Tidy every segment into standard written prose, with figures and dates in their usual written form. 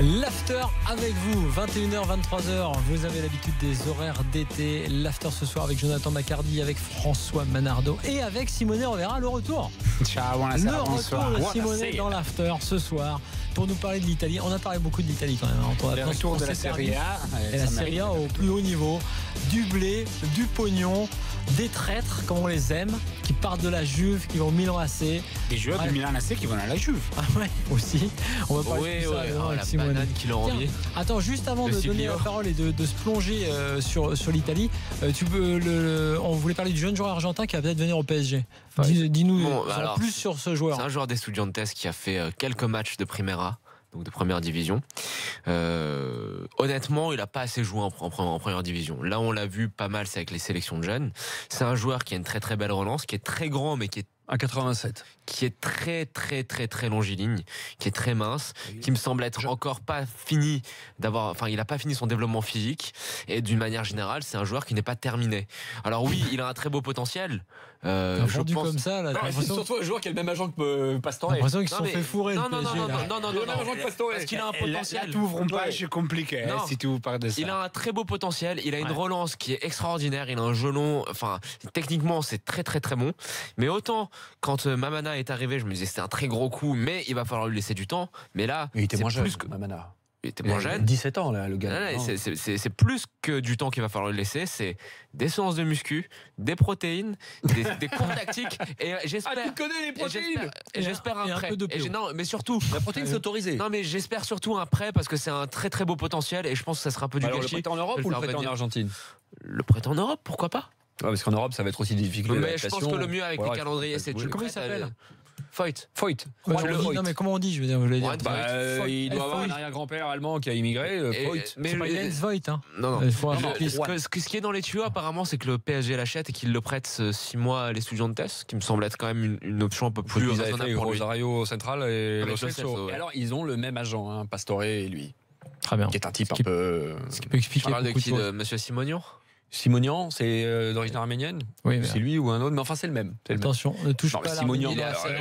L'after avec vous, 21h, 23h, vous avez l'habitude des horaires d'été. L'after ce soir avec Jonathan Macardy, avec François Manardo et avec Simone Rovera, le retour. Ciao, le retour de Simone dans l'after ce soir pour nous parler de l'Italie. On a parlé beaucoup de l'Italie quand même. Le retour de la Serie A. Et la Serie A au plus haut niveau. Du blé, du pognon, des traîtres comme on les aime, qui partent de la Juve, qui vont au Milan AC. Des joueurs du Milan AC qui vont à la Juve. Ah ouais, aussi. On va parler de ça avec Simone. Qui l'ont envié. Attends, juste avant de donner la parole et de se plonger sur l'Italie, on voulait parler du jeune joueur argentin qui va peut-être venir au PSG. Dis-nous plus sur ce joueur. C'est un joueur d'Estudiantes qui a fait quelques matchs de Primera, donc de première division. Honnêtement, il n'a pas assez joué en première division. Là, on l'a vu pas mal, c'est avec les sélections de jeunes. C'est un joueur qui a une très très belle relance, qui est très grand, mais qui est à 87, qui est très longiligne, qui est très mince, qui me semble être encore pas fini il n'a pas fini son développement physique, et d'une manière générale, c'est un joueur qui n'est pas terminé. Alors oui, il a un très beau potentiel. Je pense comme ça, là. C'est surtout un joueur qui a le même agent que Pastore. J'ai l'impression qu'ils se sont fait fourrer. Non. Parce qu'il a un potentiel. Là, t'ouvres une page compliquée si tu vous parles de ça. Il a un très beau potentiel. Il a une relance qui est extraordinaire. Il a un gelon. Techniquement, c'est très bon. Mais autant quand Mamana est arrivé, je me disais c'était un très gros coup, mais il va falloir lui laisser du temps. Mais là, il était moins jeune, Mamana. Il était moins jeune. 17 ans, là, le gars. C'est plus que du temps qu'il va falloir lui laisser. C'est des séances de muscu, des protéines, des cours tactiques. Et j'espère. Ah, tu connais les protéines. Et j'espère un prêt. Non, mais surtout. La protéine, c'est autorisé. Non, mais j'espère surtout un prêt parce que c'est un très beau potentiel et je pense que ça sera un peu du gâchis. Le prêt en Europe ou le prêt en Argentine? Le prêt en Europe, pourquoi pas? Ouais, parce qu'en Europe, ça va être aussi difficile. Mais je pense que le mieux avec les calendriers, c'est de. Comment il s'appelle? Foyt. Non, mais comment on dit, je veux dire, il doit avoir un arrière-grand-père allemand qui a immigré. Foyt. Mais c'est pas Jens Voigt, hein. Non. Ce qui est dans les tuyaux, apparemment, c'est que le PSG l'achète et qu'il le prête 6 mois à l'Estudiantes, qui me semble être quand même une option un peu plus raisonnable pour lui. Rosario Central et Lo Celso. Et alors, ils ont le même agent, Pastore et lui. Très bien. Qui est un type un peu. Ce qui peut expliquer. De qui, de Monsieur Simonian? Simonian, c'est d'origine arménienne. Oui, c'est lui ou un autre, mais enfin c'est le même. Attention, ne touche pas à Simonian.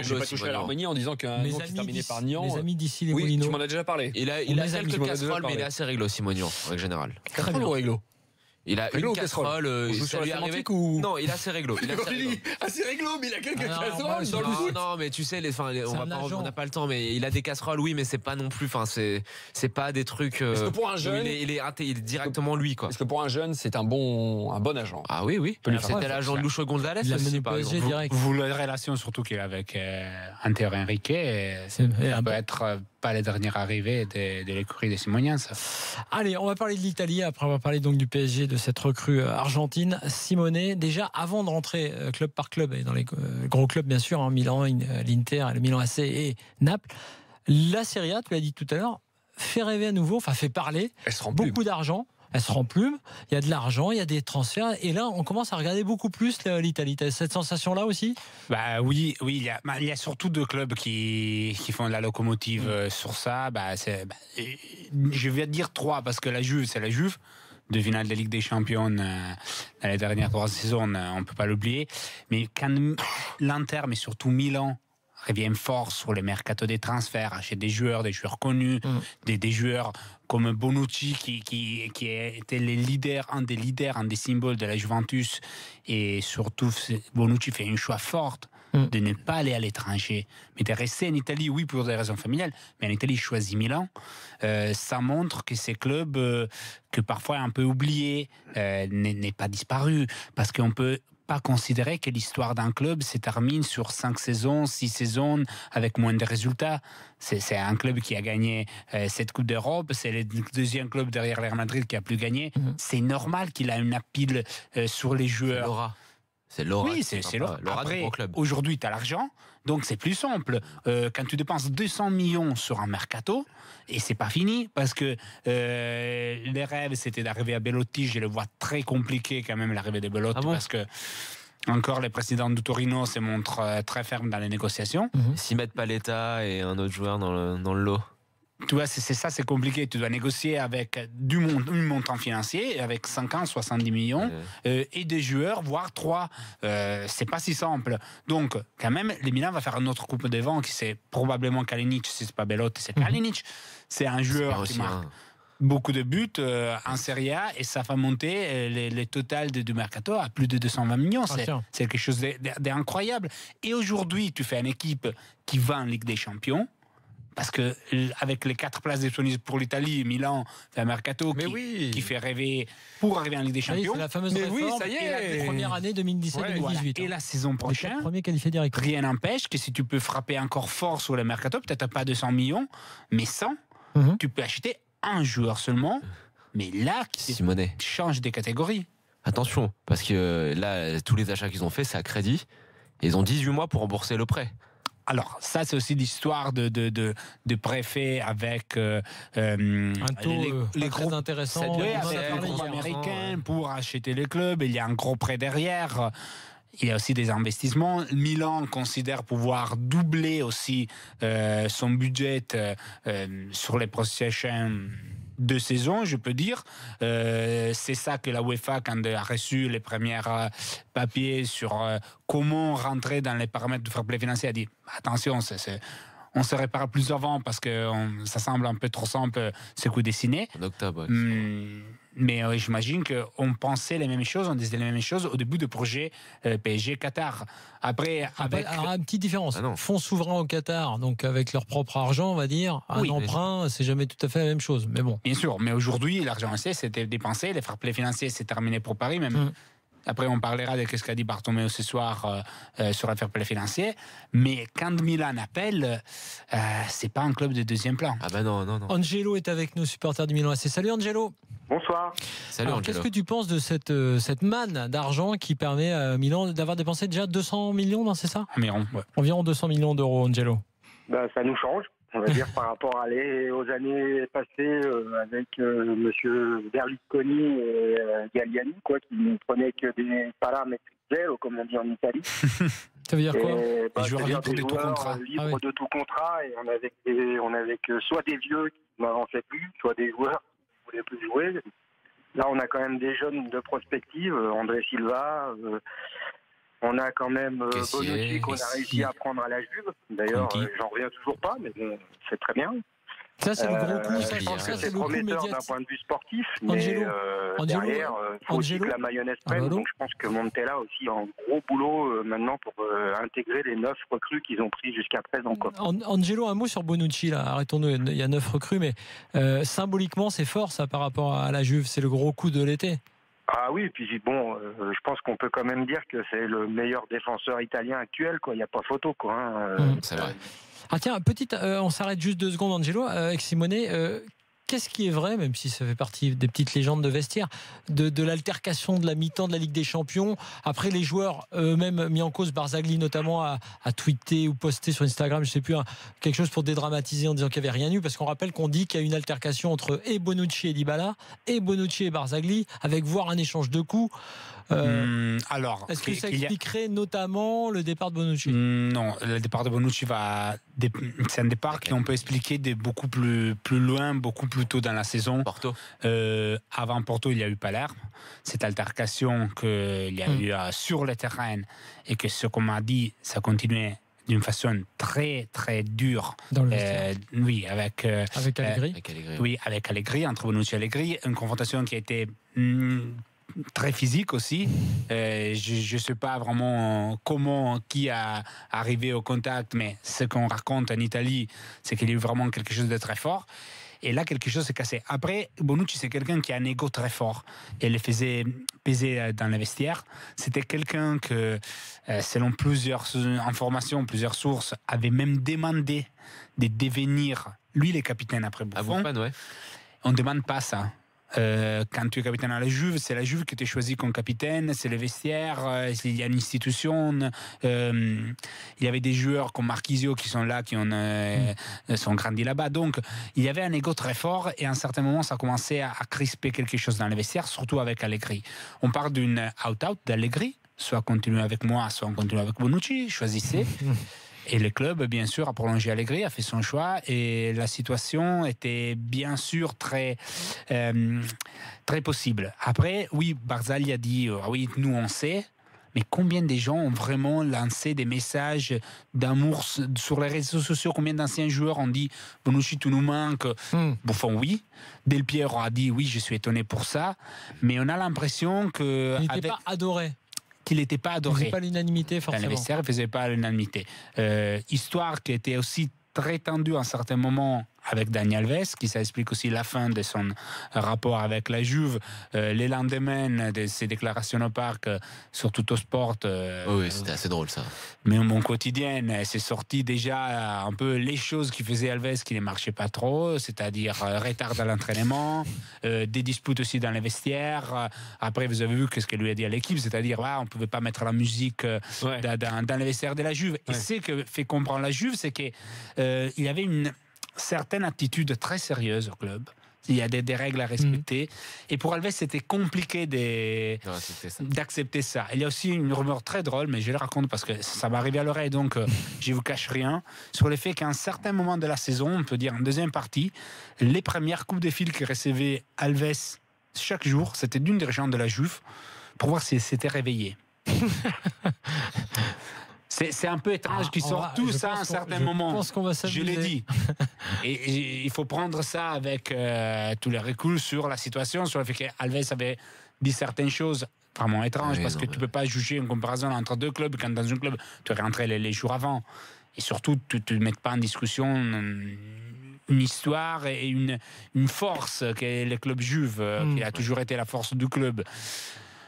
Je vais pas toucher à l'Arménie en disant qu'un nom qui est terminé par Nian. Les amis d'ici les Moulineaux. Tu m'en as déjà parlé. Il a quelques casseroles, mais il est assez réglo, Simonian, en règle générale. Très bien réglo. Il a une casserole. On joue sur la sémantique ou... Non, il est assez réglo. Assez réglo, mais il a quelques casseroles dans le foot. Non, mais tu sais, on n'a pas le temps, mais il a des casseroles, oui, mais c'est pas non plus. C'est pas des trucs. Est-ce que pour un jeune, il est directement lui, quoi. Est-ce que pour un jeune, c'est un bon agent? Ah oui. C'était l'agent de Lucho González. Il a mené PSG direct. Vous la relation surtout qu'il a avec Hunter Henrique, ça peut être pas les dernières arrivées de l'écurie de Simonian, ça. Allez, on va parler de l'Italie. Après, on va parler donc du PSG, de cette recrue argentine. Simone, déjà avant de rentrer club par club, et dans les gros clubs bien sûr, Milan, l'Inter, le Milan AC et Naples, la Serie A, tu l'as dit tout à l'heure, fait rêver à nouveau, fait parler. Beaucoup d'argent. Elle se remplume, il y a de l'argent, il y a des transferts, et là on commence à regarder beaucoup plus l'Italie. Tu as cette sensation-là aussi? Oui, il y a surtout deux clubs qui font de la locomotive sur ça. Je vais dire 3 parce que la Juve, c'est la Juve. De finale de Ligue des Champions dans les dernières 3 saisons, on ne peut pas l'oublier. Mais quand l'Inter, mais surtout Milan, revient fort sur le mercato des transferts, achète des joueurs connus, des joueurs comme Bonucci qui était un des symboles de la Juventus, et surtout Bonucci fait un choix fort de ne pas aller à l'étranger, mais de rester en Italie, oui, pour des raisons familiales, mais en Italie il choisit Milan. Ça montre que ces clubs que parfois un peu oubliés n'est pas disparu, parce qu'on peut pas considérer que l'histoire d'un club se termine sur 5 saisons, 6 saisons avec moins de résultats. C'est un club qui a gagné 7 Coupes d'Europe, c'est le deuxième club derrière Real Madrid qui a plus gagné. C'est normal qu'il a une pile sur les joueurs. C'est Laura. Oui, c'est Laura. Après, club. Aujourd'hui, tu as l'argent, donc c'est plus simple. Quand tu dépenses 200 millions sur un mercato, et c'est pas fini, parce que les rêves, c'était d'arriver à Belotti. Je le vois très compliqué quand même, l'arrivée de Belotti, parce que encore le président du Torino se montre très ferme dans les négociations. S'ils mettent Paletta et un autre joueur dans le lot. tu vois, c'est ça, c'est compliqué. Tu dois négocier avec un montant financier, avec 50, 70 millions, et des joueurs, voire 3. C'est pas si simple. Donc, quand même, le Milan va faire une autre coupe de vent qui c'est probablement Kalinic. Si c'est pas Belotti, c'est Kalinic. C'est un joueur qui marque beaucoup de buts en Serie A et ça va monter les totals du mercato à plus de 220 millions. C'est quelque chose d'incroyable. Et aujourd'hui, tu fais une équipe qui va en Ligue des Champions. Parce que avec les 4 places disponibles pour l'Italie, Milan fait un mercato qui fait rêver pour arriver en Ligue des Champions. C'est la fameuse réforme. Ça y est. La première année 2017-2018. Voilà. Et la saison prochaine, rien n'empêche que si tu peux frapper encore fort sur le mercato, peut-être pas 200 millions, mais 100, tu peux acheter un joueur seulement. Mais là, qui change des catégories. Attention, parce que là, tous les achats qu'ils ont fait, c'est à crédit. Et ils ont 18 mois pour rembourser le prêt. Alors, ça, c'est aussi l'histoire de préfet avec un taux les groupes intéressants, avec les groupes américains pour acheter les clubs. Il y a un gros prêt derrière. Il y a aussi des investissements. Milan considère pouvoir doubler aussi son budget sur les prochaines 2 saisons, je peux dire. C'est ça que la UEFA, quand elle a reçu les premiers papiers sur comment rentrer dans les paramètres du fair play financier, a dit attention, on se répare plus avant parce que ça semble un peu trop simple ce coup dessiné. En octobre. Mais j'imagine qu'on pensait les mêmes choses, on disait les mêmes choses au début du projet PSG Qatar. Après, alors, une petite différence. Fonds souverains au Qatar, donc avec leur propre argent, on va dire. Un emprunt, c'est jamais tout à fait la même chose. Mais bon. Bien sûr, mais aujourd'hui, l'argent c'était dépensé, les fair play financiers, c'est terminé pour Paris. Même. Après, on parlera de ce qu'a dit Bartomeu ce soir sur le fair play financier. Mais quand Milan appelle, c'est pas un club de deuxième plan. Ah ben non. Angelo est avec nous, supporter du Milan AC. Salut Angelo. Bonsoir. Salut Angelo. Qu'est-ce que tu penses de cette manne d'argent qui permet à Milan d'avoir dépensé déjà 200 millions, c'est ça ? Environ 200 millions d'euros, Angelo. Ça nous change, on va dire, par rapport aux années passées avec monsieur Berlusconi et Galliani, qui ne prenaient que des paramètres zéro, comme on dit en Italie. Ça veut dire quoi ? Les joueurs libres de tout contrat. Libres de tout contrat, et on avait soit des vieux qui n'avançaient plus, soit des joueurs qui ne voulaient plus jouer. Là, on a quand même des jeunes de prospective, André Silva, on a quand même Bonucci qu'on a réussi à prendre à la Juve. D'ailleurs, j'en reviens toujours pas, mais bon, c'est très bien. Ça, c'est le gros coup. Je pense que c'est prometteur d'un point de vue sportif, mais derrière, il faut aussi que la mayonnaise prenne. Donc, je pense que Montella a aussi un gros boulot maintenant pour intégrer les 9 recrues qu'ils ont pris jusqu'à présent. Angelo, un mot sur Bonucci. Là. Arrêtons-nous, il y a 9 recrues, mais symboliquement, c'est fort ça par rapport à la Juve. C'est le gros coup de l'été. Ah oui, et puis bon, je pense qu'on peut quand même dire que c'est le meilleur défenseur italien actuel. Il n'y a pas photo. C'est vrai. Ah tiens, on s'arrête juste 2 secondes, Angelo, avec Simone. Qu'est-ce qui est vrai, même si ça fait partie des petites légendes de vestiaire, de l'altercation de la mi-temps de la Ligue des Champions? Après, les joueurs eux-mêmes mis en cause, Barzagli notamment, a tweeté ou posté sur Instagram, je ne sais plus, quelque chose pour dédramatiser en disant qu'il n'y avait rien eu, parce qu'on rappelle qu'on dit qu'il y a eu une altercation entre Bonucci et Dybala, et Bonucci et Barzagli, avec voire un échange de coups. Alors, est-ce que ça expliquerait notamment le départ de Bonucci? Non, le départ de Bonucci c'est un départ qu'on peut expliquer de beaucoup plus loin, beaucoup plus tôt dans la saison. Porto. Avant Porto, il y a eu Palerme. Cette altercation qu'il y a eu sur le terrain et que ce qu'on m'a dit, ça continuait d'une façon très très dure. Oui, avec Allegri. Oui, avec Allegri, entre Bonucci et Allegri, une confrontation qui a été très physique aussi. Je ne sais pas vraiment qui a arrivé au contact, mais ce qu'on raconte en Italie, c'est qu'il y a eu vraiment quelque chose de très fort. Et là, quelque chose s'est cassé. Après, Bonucci, c'est quelqu'un qui a un ego très fort. Et le faisait peser dans le vestiaire. C'était quelqu'un que, selon plusieurs informations, plusieurs sources, avait même demandé de devenir, lui, le capitaine après Buffon. On ne demande pas ça. Quand tu es capitaine à la Juve, c'est la Juve qui t'a choisi comme capitaine, c'est le vestiaire, il y a une institution, il y avait des joueurs comme Marchisio qui sont là, qui sont grandis là-bas, donc il y avait un ego très fort et à un certain moment ça commençait à crisper quelque chose dans le vestiaire, surtout avec Allegri. On parle d'une out-out d'Allegri, soit continuer avec moi, soit continuer avec Bonucci, choisissez. Et le club, bien sûr, a prolongé Allegri, a fait son choix. Et la situation était bien sûr très possible. Après, oui, Barzagli a dit oui, nous on sait. Mais combien de gens ont vraiment lancé des messages d'amour sur les réseaux sociaux? Combien d'anciens joueurs ont dit Bonucci, tu nous manques? Buffon, oui. Del Piero a dit oui, je suis étonné pour ça. Mais on a l'impression que. Il n'était pas adoré. Qu'il n'était pas adoré. Il ne faisait pas l'unanimité, forcément. Dans les vestiaires, il ne faisait pas l'unanimité. Histoire qui était aussi très tendue à un certain moment avec Dani Alves, qui s'explique aussi la fin de son rapport avec la Juve, les lendemains de ses déclarations au parc, sur Tuttosport. Oui, c'était assez drôle ça. Mais mon quotidien, c'est sorti déjà un peu les choses qui faisaient Alves qui ne marchaient pas trop, c'est-à-dire retard dans l'entraînement, des disputes aussi dans les vestiaires. Après, vous avez vu ce que lui a dit à l'équipe, c'est-à-dire on ne pouvait pas mettre la musique dans les vestiaires de la Juve. Et ce que fait comprendre la Juve, c'est qu'il y avait une certaine attitude très sérieuse au club. Il y a des règles à respecter. Et pour Alves, c'était compliqué d'accepter ça. Il y a aussi une rumeur très drôle, mais je le raconte parce que ça va arriver à l'oreille, donc je ne vous cache rien, sur le fait qu'à un certain moment de la saison, on peut dire en deuxième partie, les premières coupes de fil que recevait Alves chaque jour, c'était d'une dirigeante de la Juve, pour voir s'il s'était réveillé. C'est un peu étrange qu'ils sortent tout ça à un certain moment. Je pense qu'on va s'amuser. Je l'ai dit. Et il faut prendre ça avec tous les recul sur la situation, sur le fait qu'Alves avait dit certaines choses vraiment étranges, parce que tu ne peux pas juger une comparaison entre deux clubs quand dans un club, tu es rentré les jours avant. Et surtout, tu ne mets pas en discussion une histoire et une force qu'est le club juve, qui a toujours été la force du club.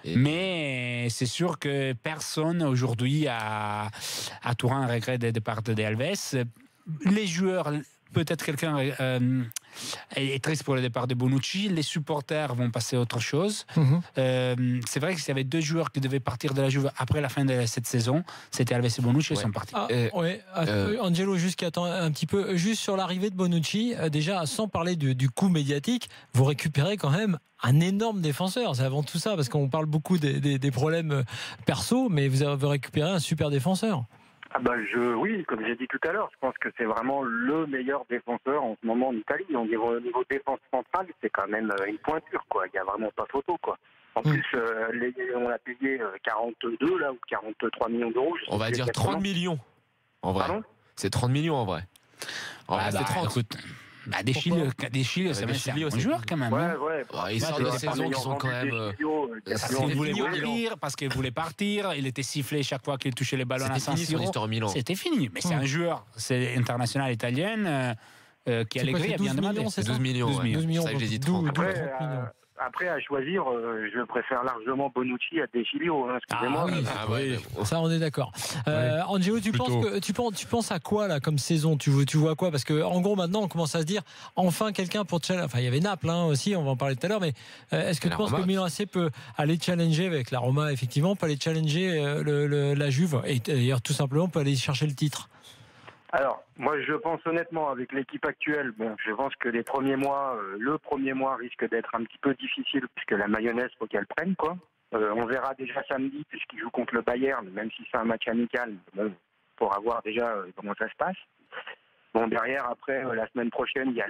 Mais c'est sûr que personne aujourd'hui à Turin regrette le départ de Alves. Les joueurs, peut-être quelqu'un est triste pour le départ de Bonucci. Les supporters vont passer à autre chose. C'est vrai qu'il y avait deux joueurs qui devaient partir de la Juve après la fin de cette saison. C'était Alves et Bonucci, ils sont partis. Angelo, juste un petit peu, juste sur l'arrivée de Bonucci, déjà sans parler du coût médiatique, vous récupérez quand même un énorme défenseur. C'est avant tout ça, parce qu'on parle beaucoup des problèmes perso, mais vous avez récupéré un super défenseur. Oui, comme j'ai dit tout à l'heure, je pense que c'est vraiment le meilleur défenseur en ce moment en Italie. Au niveau défense centrale, c'est quand même une pointure, quoi. Il n'y a vraiment pas photo, quoi. En plus, on a payé 42 là, ou 43 millions d'euros. On va dire 30 millions, en vrai. Pardon ? C'est 30 millions, en vrai. C'est 30. Écoute, des Chili, c'est un bon joueur quand même. Ouais. Ils sortent des saisons qui sont quand même. Il voulait partir, parce qu'il voulait partir. Il était sifflé chaque fois qu'il touchait les ballons à San Siro. C'était fini. Mais c'est un joueur, c'est international italien qui a Allegri a bien demandé. C'est 12 millions. C'est ça que j'ai dit 30. Après, à choisir, je préfère largement Bonucci à De Chilio. Excusez-moi. Ça, on est d'accord. Angelo, tu penses à quoi là comme saison? Tu vois quoi? Parce que en gros, maintenant, on commence à se dire enfin quelqu'un pour challenger. Enfin, il y avait Naples aussi, on va en parler tout à l'heure. Mais est-ce que tu penses que Milan AC peut aller challenger avec la Roma, effectivement, peut aller challenger la Juve et d'ailleurs tout simplement peut aller chercher le titre? Alors, moi, je pense honnêtement, avec l'équipe actuelle, je pense que le premier mois risque d'être un petit peu difficile, puisque la mayonnaise, faut qu'elle prenne, quoi. On verra déjà samedi, puisqu'il joue contre le Bayern, même si c'est un match amical, pour voir déjà comment ça se passe. Derrière, après, la semaine prochaine, il y a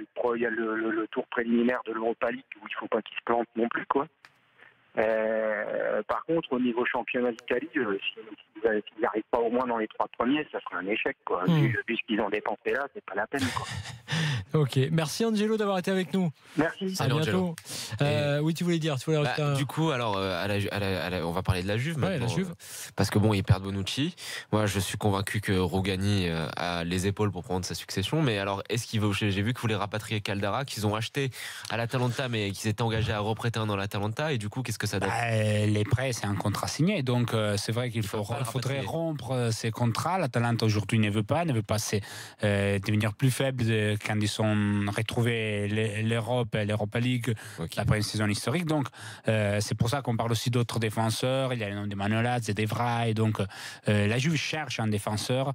le tour préliminaire de l'Europa League, où il ne faut pas qu'il se plante non plus, quoi. Par contre, au niveau championnat d'Italie, s'ils n'arrivent pas au moins dans les 3 premiers, ça sera un échec, quoi. Vu ce qu'ils ont dépensé là, c'est pas la peine, quoi. Ok, merci Angelo d'avoir été avec nous. Merci. À bientôt. Oui, tu voulais dire, du coup, alors, on va parler de la Juve maintenant. La Juve. Parce que ils perdent Bonucci. Moi, je suis convaincu que Rugani a les épaules pour prendre sa succession. Mais alors, j'ai vu qu'ils voulaient rapatrier Caldara, qu'ils ont acheté à l'Atalanta, mais qu'ils étaient engagés à reprêter un dans l'Atalanta. Et du coup, qu'est-ce que ça donne? Les prêts, c'est un contrat signé. Donc, c'est vrai qu'il faudrait rompre ces contrats. L'Atalanta aujourd'hui ne veut pas devenir plus faible quand ils sont retrouvés l'Europa League après une saison historique. Donc, c'est pour ça qu'on parle aussi d'autres défenseurs. Il y a le nom de Manolas et d'Evra. Donc, la Juve cherche un défenseur.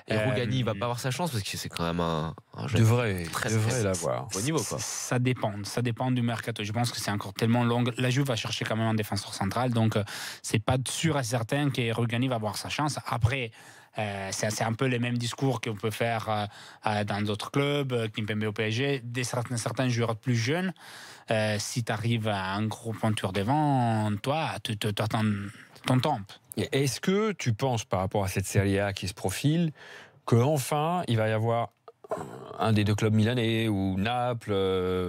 Et Rugani, il va pas avoir sa chance parce que c'est quand même un jeune. Devrait l'avoir. Au niveau, quoi. Ça dépend du mercato. Je pense que c'est encore tellement long. La Juve va chercher quand même un défenseur central. Donc, c'est pas sûr et certain que Rugani va avoir sa chance. Après, c'est un peu les mêmes discours qu'on peut faire dans d'autres clubs, Kimpembe au PSG, certains joueurs plus jeunes. Si tu arrives à un gros pointure devant, toi, tu attends ton temps. Est-ce que tu penses, par rapport à cette Serie A qui se profile, qu'enfin, il va y avoir un des deux clubs milanais ou Naples,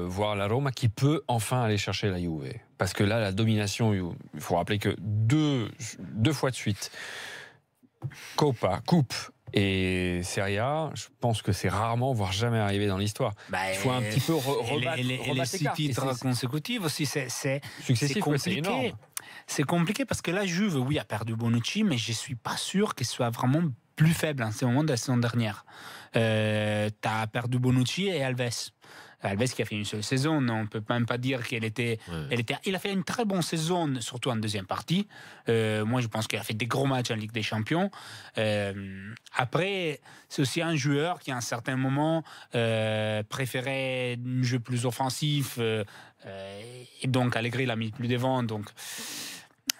voire la Roma, qui peut enfin aller chercher la Juve? Parce que là, la domination, il faut rappeler que deux fois de suite, Coupe et Serie A, je pense que c'est rarement, voire jamais arrivé dans l'histoire. Il faut un petit peu rebattre les 6 titres consécutifs aussi, c'est compliqué. C'est compliqué parce que la Juve, oui, a perdu Bonucci, mais je ne suis pas sûr qu'elle soit vraiment plus faible en ce moment de la saison dernière. Tu as perdu Bonucci et Alves. Alves qui a fait une seule saison, on ne peut même pas dire qu'elle était, il a fait une très bonne saison, surtout en deuxième partie. Moi, je pense qu'il a fait des gros matchs en Ligue des Champions. Après, c'est aussi un joueur qui, à un certain moment, préférait un jeu plus offensif. Et donc, Allegri l'a mis plus devant. Donc,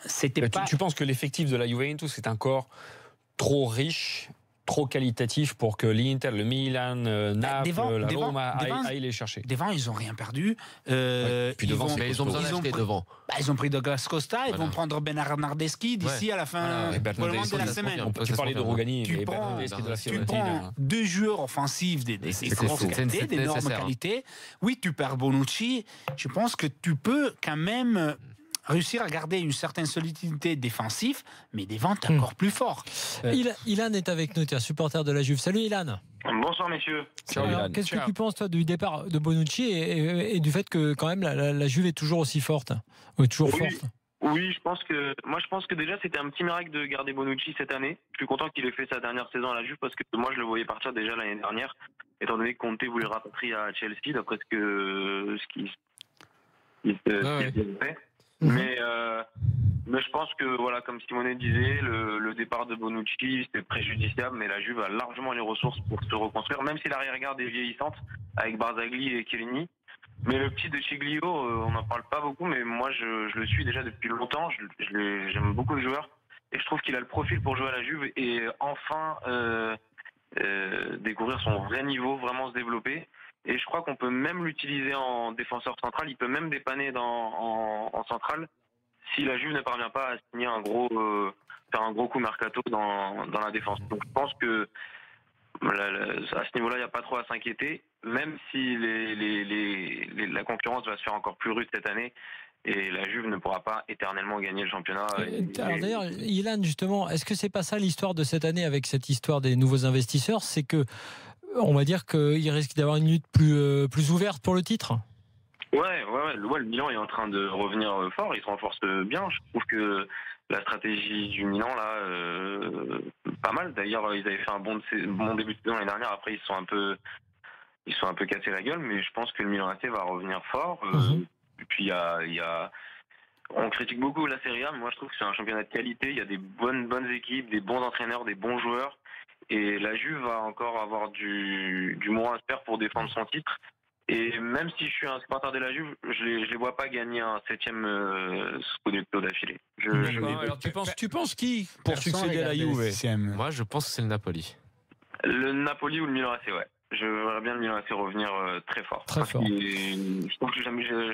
c'était pas... Tu penses que l'effectif de la Juventus est encore trop riche, trop qualitatif pour que l'Inter, le Milan, Naples, la Roma aillent les chercher? Devant, ils n'ont rien perdu. Puis devant, ils ont besoin d'acheter devant. Ils ont pris Douglas Costa, ils vont prendre Bernardeschi d'ici à la fin pour le monde de la semaine. Tu parlais de Rogani, tu prends 2 joueurs offensifs d'énormes qualités. Oui, tu perds Bonucci. Je pense que tu peux quand même réussir à garder une certaine solidité défensive, mais devant, t'es encore plus fort. Ilan est avec nous, tu es supporter de la Juve. Salut Ilan. Bonsoir messieurs. Qu'est-ce que tu penses toi du départ de Bonucci et du fait que quand même la Juve est toujours aussi forte, forte? Oui, je pense que déjà c'était un petit miracle de garder Bonucci cette année. Je suis content qu'il ait fait sa dernière saison à la Juve parce que moi je le voyais partir déjà l'année dernière, étant donné que Conte voulait le rapatrier à Chelsea d'après ce qui fait. Mais je pense que voilà, comme Simone disait, le départ de Bonucci c'est préjudiciable, mais la Juve a largement les ressources pour se reconstruire, même si l'arrière-garde est vieillissante avec Barzagli et Chiellini. Mais le petit de Chiglio, on n'en parle pas beaucoup, mais moi je le suis déjà depuis longtemps. J'aime beaucoup le joueur et je trouve qu'il a le profil pour jouer à la Juve et enfin découvrir son vrai niveau, vraiment se développer. Et je crois qu'on peut même l'utiliser en défenseur central. Il peut même dépanner en centrale si la Juve ne parvient pas à signer faire un gros coup mercato dans la défense. Donc je pense que à ce niveau-là, il n'y a pas trop à s'inquiéter, même si la concurrence va se faire encore plus rude cette année. Et la Juve ne pourra pas éternellement gagner le championnat. Alors d'ailleurs, Ilan, justement, est-ce que c'est pas ça l'histoire de cette année avec cette histoire des nouveaux investisseurs? C'est que on va dire qu'il risque d'avoir une lutte plus ouverte pour le titre. Ouais, le Milan est en train de revenir fort, il se renforce bien. Je trouve que la stratégie du Milan, là, pas mal. D'ailleurs, ils avaient fait un bon début de saison l'année dernière. Après, ils sont un peu cassés la gueule, mais je pense que le Milan AC va revenir fort. Et puis, on critique beaucoup la Serie A, mais moi, je trouve que c'est un championnat de qualité. Il y a des bonnes équipes, des bons entraîneurs, des bons joueurs. Et la Juve va encore avoir du moins à se faire pour défendre son titre. Et même si je suis un supporter de la Juve, je les vois pas gagner un 7e Scudetto d'affilée. Alors tu penses qui pour succéder à la Juve? Moi, je pense que c'est le Napoli. Le Napoli ou le Milan AC, ouais. Je verrais bien le Milan AC revenir très fort. Très fort. Je pense que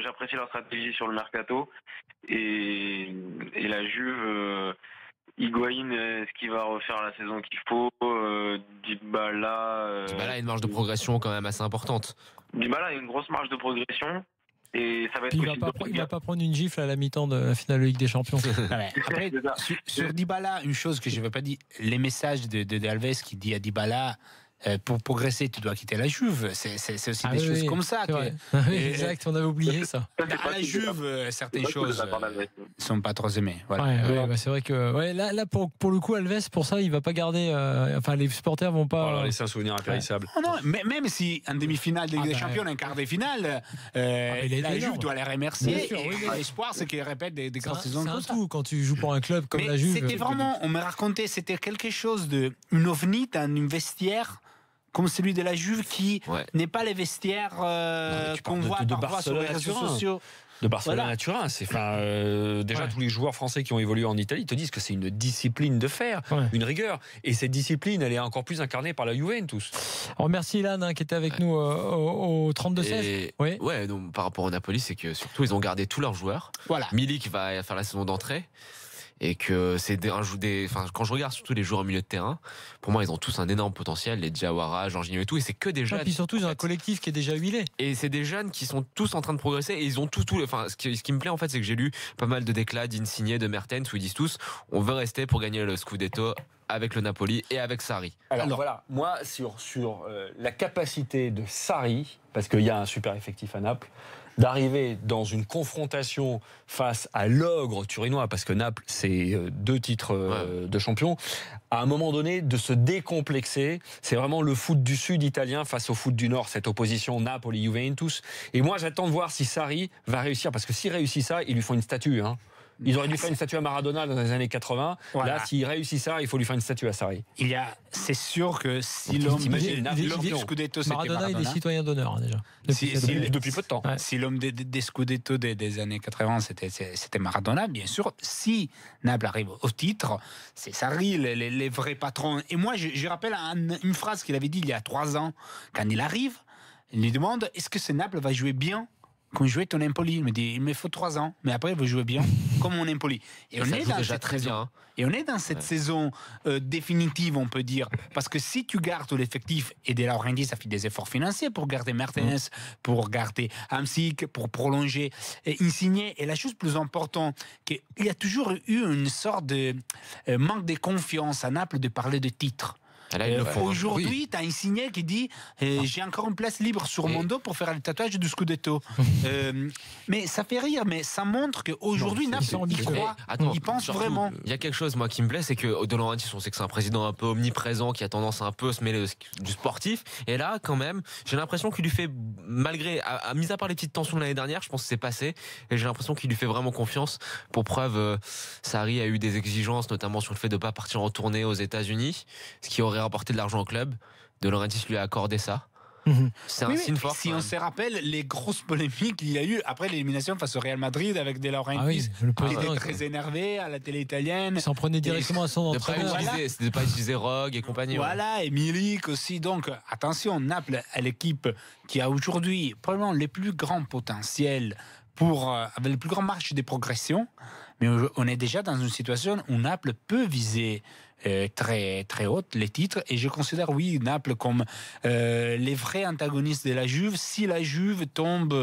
j'apprécie leur stratégie sur le mercato. Et la Juve... Higuaín, est-ce qu'il va refaire la saison qu'il faut? Dybala a une marge de progression quand même assez importante. Dybala a une grosse marge de progression et ça va être il va pas prendre une gifle à la mi-temps de la finale de Ligue des Champions. Après, sur Dybala, une chose que je ne vais pas dire, les messages de Alves qui dit à Dybala, pour progresser, tu dois quitter la Juve. C'est aussi des choses comme ça. Exact, on avait oublié ça. À la Juve, certaines choses ne sont pas trop aimées. Voilà. C'est vrai que là pour le coup, Alves, pour ça, il va pas garder. Les supporters vont pas. C'est un souvenir impérissable. Non, mais même si en demi-finale de Ligue des Champions, en quart de finale, la Juve doit les remercier. L'espoir, c'est qu'ils répètent des grandes saisons comme ça. C'est un tout quand tu joues pour un club comme la Juve. C'était vraiment, on me racontait, c'était quelque chose une ovni dans une vestiaire comme celui de la Juve qui n'est pas les vestiaires qu'on voit parfois sur les réseaux sociaux. De Barcelone à Turin, c'est déjà tous les joueurs français qui ont évolué en Italie te disent que c'est une discipline de fer, une rigueur, et cette discipline elle est encore plus incarnée par la Juventus. On remercie Ilan qui était avec nous au 32-16. Donc, par rapport au Napoli, c'est que surtout ils ont gardé tous leurs joueurs. Milik va faire la saison d'entrée. Et que c'est quand je regarde surtout les joueurs au milieu de terrain, pour moi ils ont tous un énorme potentiel, les Diawara, Jorginho et tout, et c'est que des jeunes. Et puis surtout ils ont un collectif qui est déjà huilé. Et c'est des jeunes qui sont tous en train de progresser et ils ont ce qui me plaît en fait, c'est que j'ai lu pas mal de déclats d'Insigne, de Mertens où ils disent tous on veut rester pour gagner le Scudetto avec le Napoli et avec Sarri. Alors voilà, moi sur la capacité de Sarri, parce qu'il y a un super effectif à Naples, d'arriver dans une confrontation face à l'ogre turinois, parce que Naples, c'est 2 titres de champion, à un moment donné, de se décomplexer. C'est vraiment le foot du sud italien face au foot du nord, cette opposition Napoli-Juventus. Et moi, j'attends de voir si Sarri va réussir, parce que s'il réussit ça, ils lui font une statue, Ils auraient dû faire une statue à Maradona dans les années 80. Là, s'il réussit ça, il faut lui faire une statue à Sarri. C'est sûr que si l'homme du Scudetto, c'était Maradona, il est citoyen d'honneur déjà. Depuis peu de temps. Si l'homme des Scudetto des années 80, c'était Maradona, bien sûr. Si Naples arrive au titre, c'est Sarri, les vrais patrons. Et moi, je rappelle une phrase qu'il avait dit il y a 3 ans. Quand il arrive, il lui demande est-ce que ce Naples va jouer bien comme jouait ton Empoli. Il me dit il me faut 3 ans, mais après vous jouez bien comme mon Empoli. Et on est dans déjà très bien. Et on est dans cette saison définitive, on peut dire, parce que si tu gardes l'effectif, et De Laurentiis a fait des efforts financiers pour garder Mertens, pour garder Hamsik, pour prolonger Insigne, et la chose plus importante, qu'il y a toujours eu une sorte de manque de confiance à Naples de parler de titres. Aujourd'hui, tu as Insigne qui dit j'ai encore une place libre sur mon dos pour faire le tatouage du Scudetto. Mais ça fait rire, mais ça montre qu'aujourd'hui, Naples y croit, il pense vraiment. Il y a quelque chose, moi, qui me plaît, c'est que De Laurentiis, on sait que c'est un président un peu omniprésent qui a tendance à un peu se mêler du sportif. Et là, quand même, j'ai l'impression qu'il lui fait, malgré, mis à part les petites tensions de l'année dernière, je pense que c'est passé. Et j'ai l'impression qu'il lui fait vraiment confiance. Pour preuve, Sarri a eu des exigences, notamment sur le fait de ne pas partir en tournée aux États-Unis, ce qui aurait rapporté de l'argent au club. De Laurentiis lui a accordé ça. C'est un signe fort. Si on se rappelle les grosses polémiques qu'il y a eu après l'élimination face au Real Madrid avec De Laurentiis, qui était très énervé à la télé italienne. Il s'en prenait directement à son entraîneur. De ne pas utiliser Rogue et compagnie. Voilà, et Milik aussi. Donc attention, Naples est l'équipe qui a aujourd'hui probablement les plus grands potentiels avec le plus grand marge de progression. Mais on est déjà dans une situation où Naples peut viser très, très haute les titres. Et je considère, Naples comme les vrais antagonistes de la Juve. Si la Juve tombe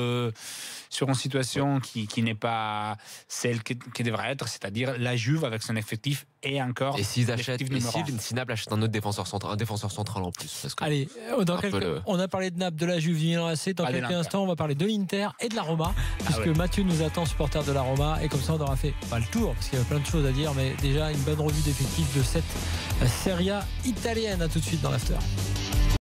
sur une situation qui n'est pas celle qui devrait être, c'est-à-dire la Juve avec son effectif et encore. Et s'ils achètent, si Naples achète un autre défenseur central en plus. Parce que allez, on a parlé de Naples, de la Juve, du Milan AC. Dans quelques instants, on va parler de l'Inter et de la Roma, puisque Mathieu nous attend, supporter de la Roma, et comme ça on aura fait pas le tour, parce qu'il y a plein de choses à dire, mais déjà une bonne revue d'effectifs de cette Serie A italienne. À tout de suite dans l'after.